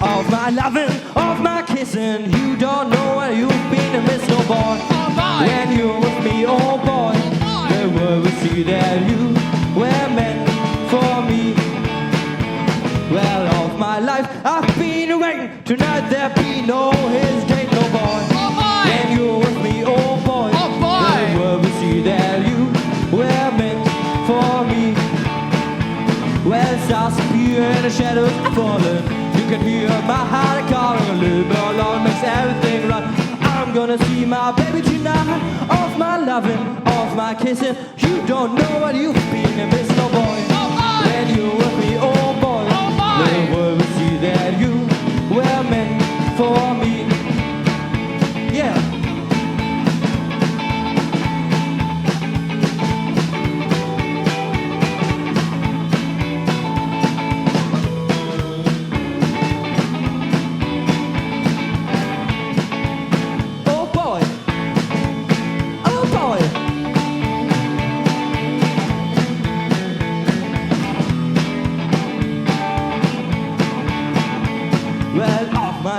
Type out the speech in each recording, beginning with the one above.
of my loving, of my kissing. You don't know where you've been and missed, no boy. When you're with me, oh boy, the world will see that you were meant for me. Well, all my life I've been waiting. Tonight there be no hesitate, no boy. When you're with me, oh boy, the world will see that you were meant for me. Well, stars appear in the shadows are falling. You can hear my heart calling. A little bit alone makes everything right. I'm gonna see my baby tonight. Of my loving, of my kissing. You don't know what you've been and miss, no boy. When you're with me, oh boy, the world will see that you were meant for me. Yeah.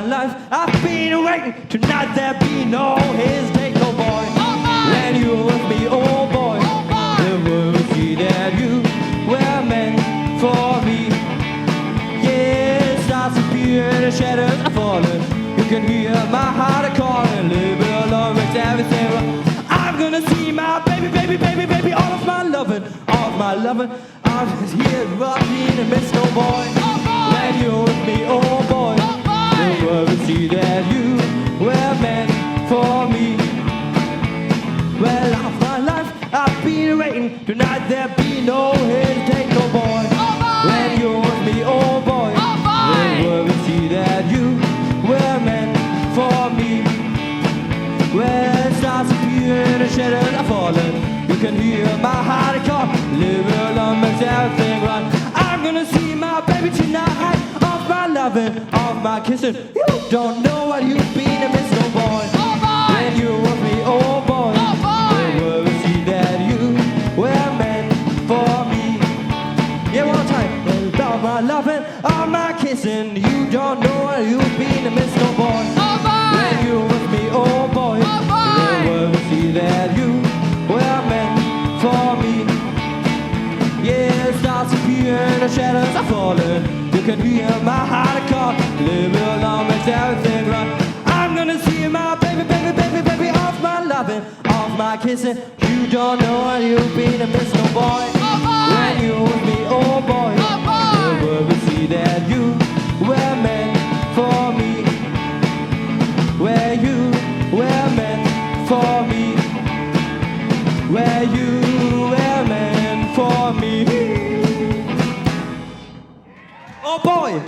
Life I've been waiting. Tonight there be no hesitate, no boy. When you're with me, oh boy, the world will see that you were meant for me. Yeah, stars appear and the shadows are falling. You can hear my heart calling. Live it alone makes everything right. I'm gonna see my baby, baby, baby, baby. All of my loving, all of my loving. I'm just here rocking and miss no boy. When you're with me, oh boy, the world will see that you were meant for me. Well, all my life I've been waiting. Tonight there be no hesitate, no boy. When you're with me, oh boy, the world will see that you were meant for me. Well, stars appear and the shadows are falling. You can hear my heart call. Live alone makes everything right. I'm gonna see my baby tonight. Of my loving, of my kissing. You don't know what you've been and miss, no boy. When you're with me, oh boy, the world will see that you were meant for me. Yeah, one more time. Well, of my loving, of my kissing. You don't know what you've been and miss, no boy. When you're with me, oh boy, the world will see that you were meant for me. Yeah, stars appear and the shadows are falling. You can hear my heart call. Live it alone makes everything right. I'm gonna see my baby, baby, baby, baby. Off my loving, off my kissing. You don't know what you've been and miss, no boy. When you're with me, oh boy, the world will see that you were meant for me. Where you were meant for me. Where you were meant for me. Oh boy!